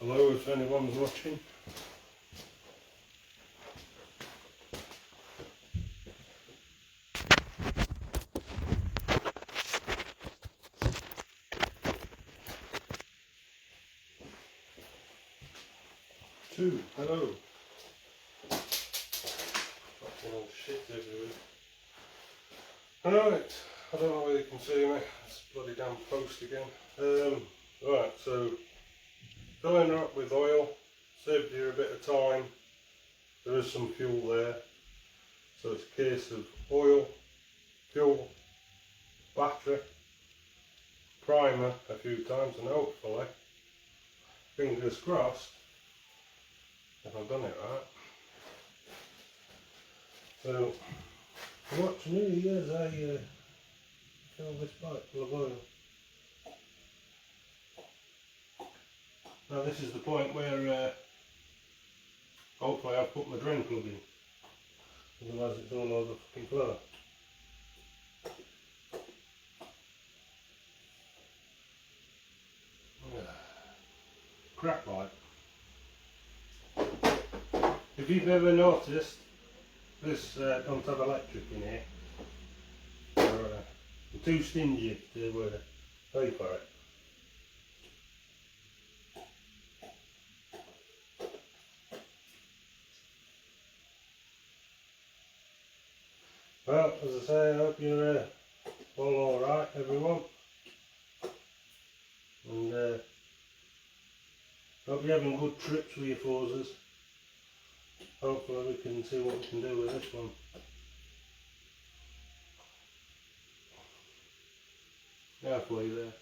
Hello, if anyone's watching. Hello. Fucking old shit everywhere. Alright, I don't know whether you can see me. It's a bloody damn post again. Right, so filling her up with oil, saved you a bit of time. There is some fuel there. So it's a case of oil, fuel, battery, primer a few times, and hopefully, fingers crossed, if I've done it right. So, watch me as I fill this pipe full of oil. Now this is the point where hopefully I've put my drain plug in, otherwise it's all over the fucking floor. Crack pipe. If you've ever noticed, this don't have electric in here. I'm too stingy to pay for it. Well, as I say, I hope you're all alright, everyone. And hope you're having good trips with your Forzas. Hopefully we can see what we can do with this one. Halfway there.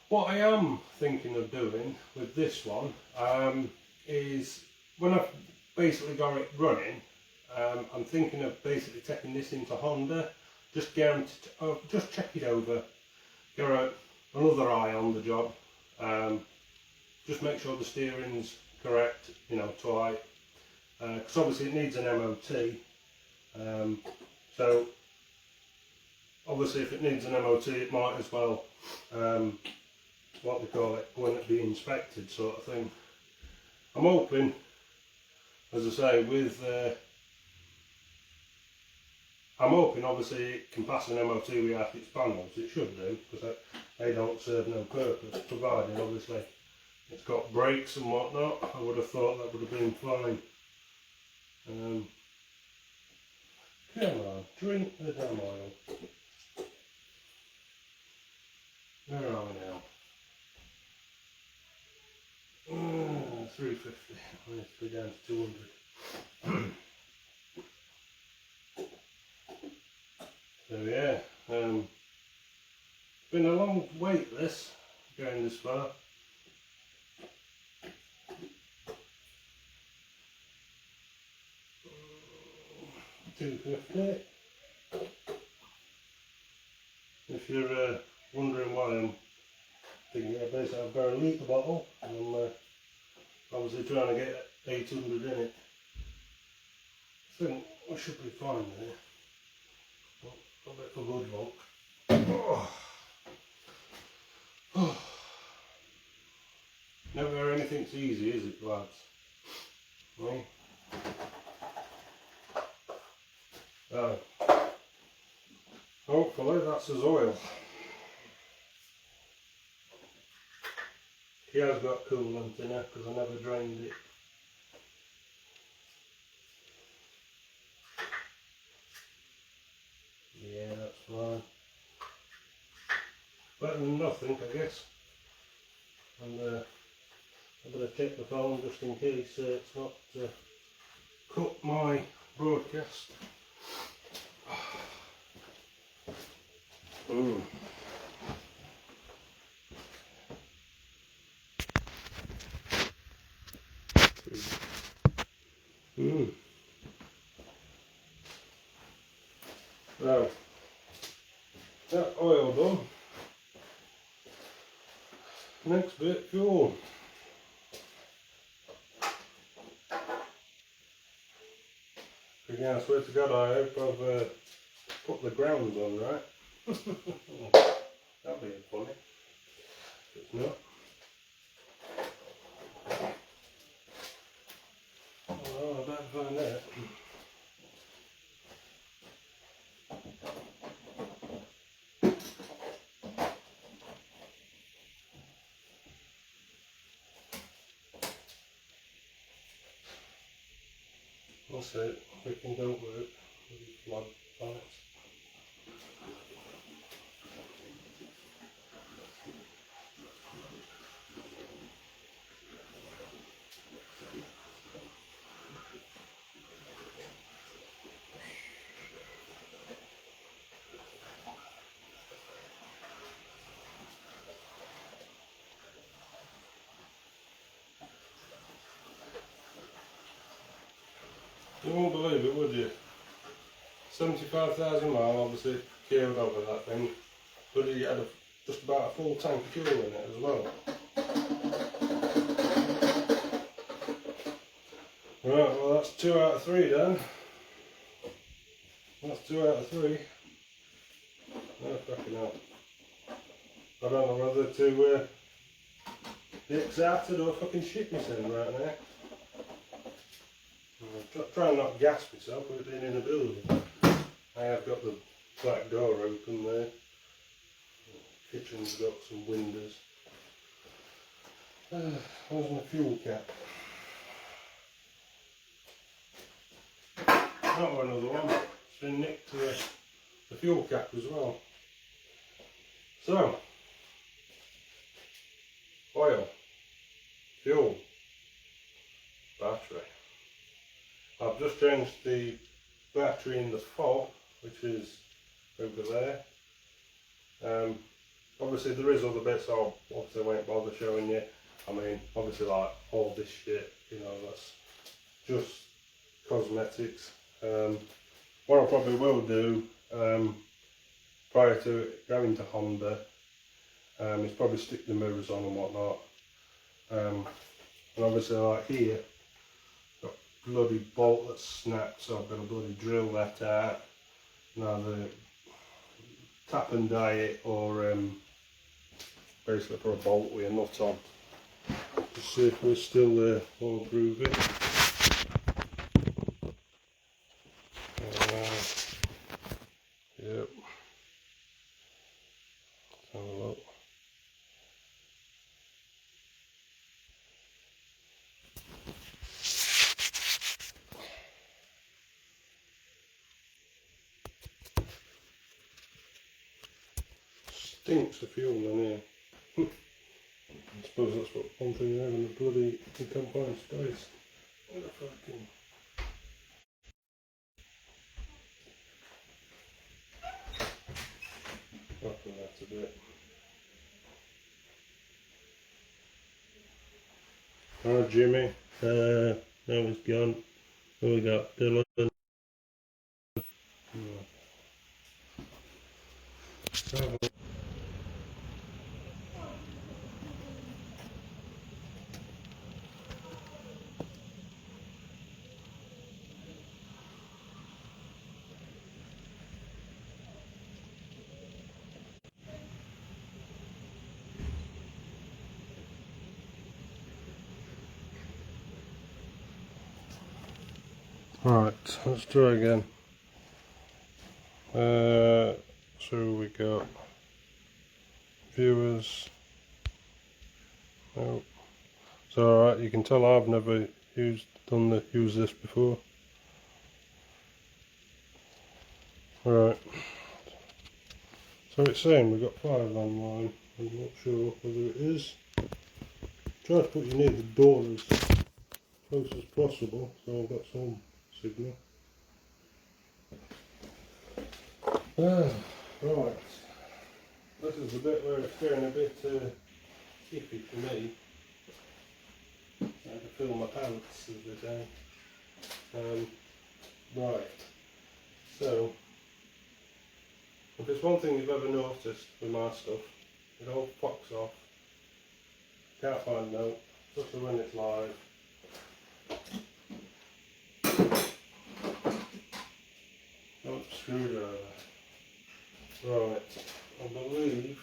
What I am thinking of doing with this one is, when I've basically got it running, I'm thinking of basically taking this into Honda, just just check it over, get another eye on the job, just make sure the steering's correct, you know, tight, because obviously it needs an MOT, so obviously if it needs an MOT it might as well, what they call it, go and be inspected sort of thing. I'm hoping, as I say, I'm hoping obviously it can pass an MOT without its panels. It should do, because they don't serve no purpose, provided obviously it's got brakes and whatnot. I would have thought that would have been fine. Come on, drink the damn oil. Where are we now? 350. I need to be down to 200. So yeah, been a long wait this, going this far. $2.50. If you're wondering why I'm thinking, basically I've got a litre bottle and I'm obviously trying to get 800 in it. I think I should be fine with it. A bit of a good luck. Never anything's easy, is it, lads? Right? So, hopefully that's his oil. He has got coolant in it because I never drained it. Yeah, that's fine. Better than nothing, I guess. And I'm going to check the phone just in case it's not cut my broadcast. Now, that oil done. Next bit, fuel. Again, I swear to God, I hope I've put the grounds on right. That'll be funny. If it's not. find out. That's it, freaking don't work with the flood lights. You won't believe it, would you? 75,000 miles, obviously killed over that thing, but he had just about a full tank of fuel in it as well. Right, well that's 2 out of 3 then. That's 2 out of 3. Oh, fucking hell. I don't know whether to be excited or fucking shit myself right now. I'm trying not to gas myself with being in a building. I have got the back door open there. The kitchen's got some windows. Where's my fuel cap? Not another one. It's been nicked to the fuel cap as well. So, oil, fuel, battery. I've just changed the battery in the fob, which is over there. Obviously there is other bits I obviously won't bother showing you. I mean, obviously like all this shit, you know, that's just cosmetics. What I probably will do prior to going to Honda is probably stick the mirrors on and whatnot. And obviously like here, got a bloody bolt that's snapped, so I've got to bloody drill that out. Now the tap and die it, or basically put a bolt with a nut on. Just see if we're still there, all groovy. Yep. Let's have a look. Stinks of fuel in here. I suppose that's what one thing you have in the bloody confined space. What the fucking... Fucking that's a bit. Oh Jimmy, now he's gone. Who we got? Dylan. Right, let's try again. So we got viewers. Nope. It's alright, you can tell I've never used this before. Right. So it's saying we've got 5 online. I'm not sure whether it is. Try to put you near the door as close as possible, so I've got some signal. Right. This is the bit where it's getting a bit iffy for me. I had to fill my pants the other day. Right. So, if there's one thing you've ever noticed with my stuff, it all pops off. Can't find note, especially when it's live. Oh, screwdriver. Right, I believe.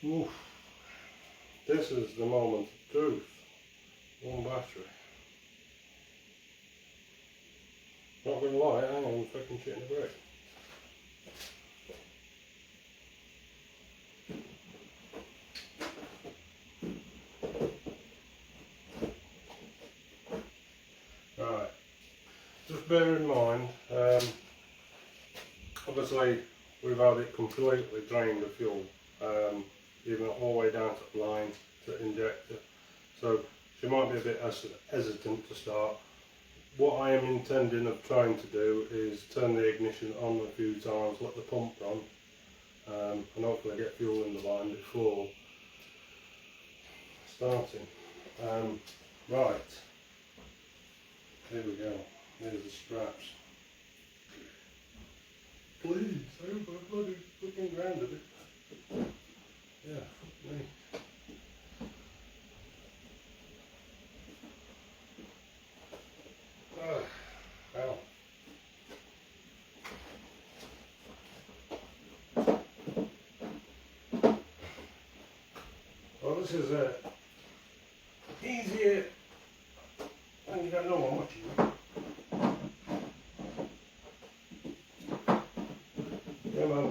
Oof, this is the moment of truth. one battery. Not gonna lie, hang on, I'm fucking shitting the brake. Right, just bear in mind, obviously we've had it completely drained of fuel, even all the way down to the line to injector, so she might be a bit hesitant to start. What I am intending of trying to do is turn the ignition on a few times, let the pump run, and hopefully get fuel in the line before starting. Right, here we go, here's the straps. Please, over bloody fucking ground a bit. Yeah, fuck me. Ow. Well, this is easier when you got no one watching you. Come on.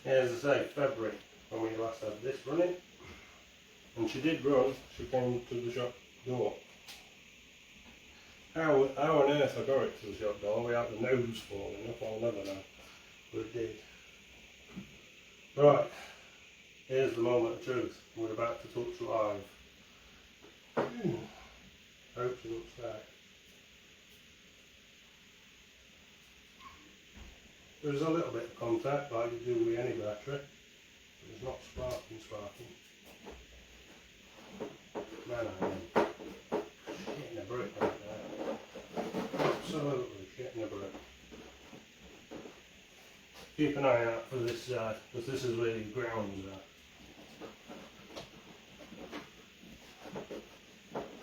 As I say, February when we last had this running, and she did run. She came to the shop door. How on earth I got it to the shop door without the nose falling off, I'll never know, but it did. Right, here's the moment of truth. We're about to touch live. Hope she looks back. There's a little bit of contact like you do with any battery. It's not sparking. Man, I am shitting a brick right now. Absolutely shitting a brick. Keep an eye out for this side, because this is where your grounds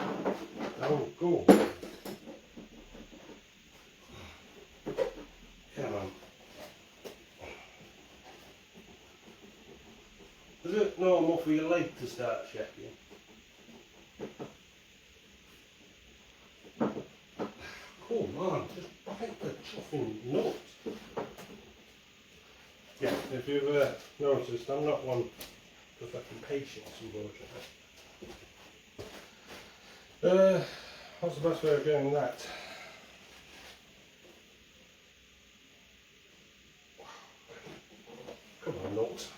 are. Oh, cool. Come on. Is it normal for your leg to start shaking? Come on, just bite the chuffing nuts. Yeah, if you've noticed, I'm not one for fucking patience, unfortunately. What's the best way of getting that? Come on, nuts.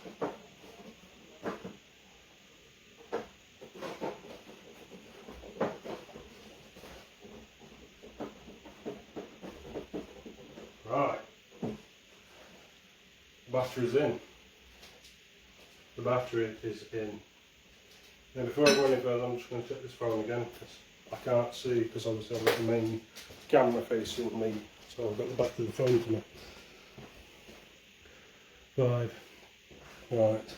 Right. The battery's in. The battery is in. Now before I go any further, I'm just going to check this phone again because I can't see, because obviously I've got the main camera facing me, so I've got the back of the phone to me. 5. Right.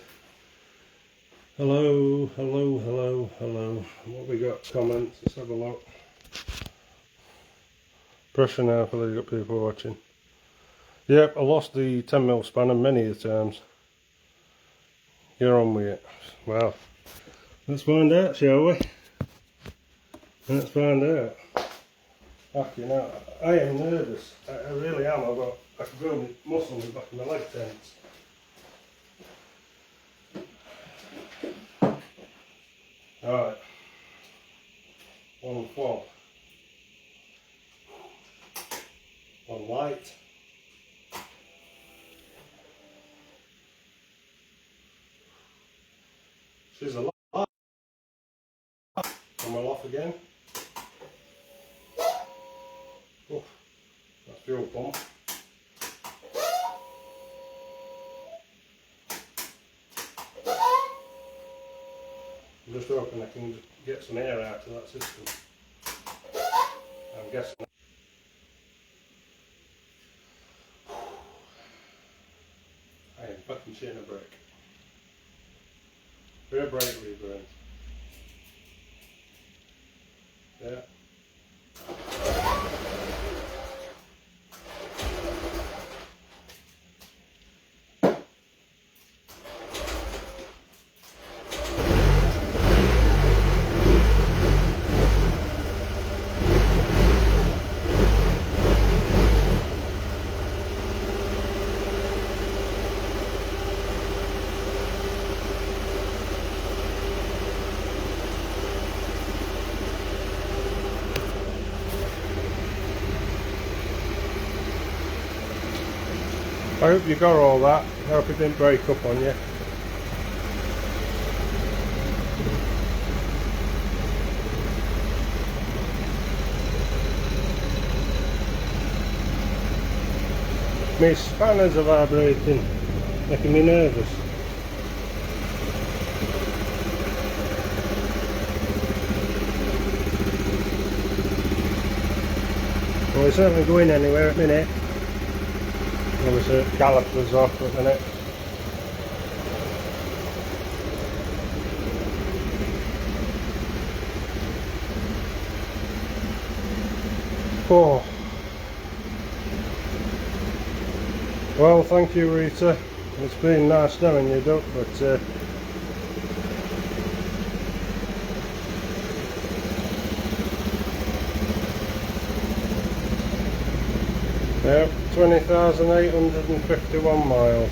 Hello. What we got? Comments. Let's have a look. Pressure now for the people watching. Yep, I lost the 10mm spanner many a times. You're on with it. Well, let's find out, shall we? Let's find out. Fucking hell, I am nervous. I really am. I can feel my muscles in the back of my leg tense. Alright. One fob. One light. She's a light. And we'll off again. Oh, that's fuel pump. I'm just hoping I can get some air out of that system. I'm guessing. I am fucking shitting a brake. Rear brake reburn. Yeah. I hope you got all that. I hope it didn't break up on you. My spanners are vibrating, making me nervous. Well, it's certainly going anywhere at the minute. Obviously, calipers off at the minute. Oh. Well, thank you, Rita. It's been nice knowing you, Duck, but yeah, 20,851 miles.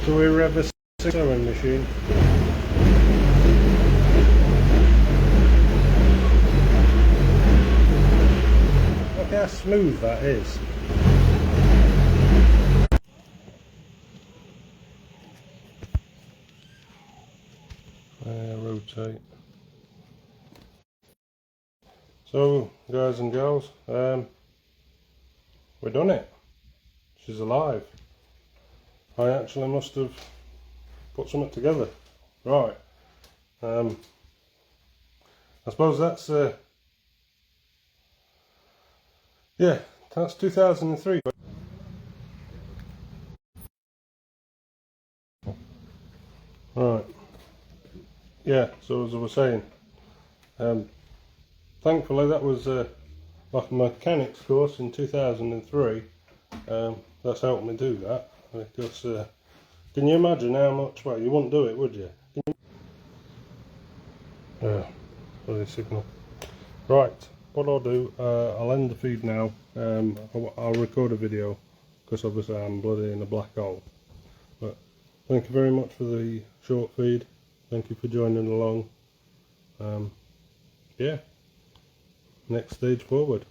So we rev a sewing machine. Look how smooth that is. Rotate. So, guys and girls, we've done it. She's alive. I actually must have put something together. Right. I suppose that's yeah, that's 2003. Right. Yeah, so as I was saying, thankfully that was like a mechanics course in 2003. That's helped me do that, because can you imagine how much, well, you wouldn't do it, would you? Yeah, bloody signal. Right, what I'll do, I'll end the feed now. I'll record a video, because obviously I'm bloody in a black hole. But thank you very much for the short feed. Thank you for joining along. Yeah, next stage forward.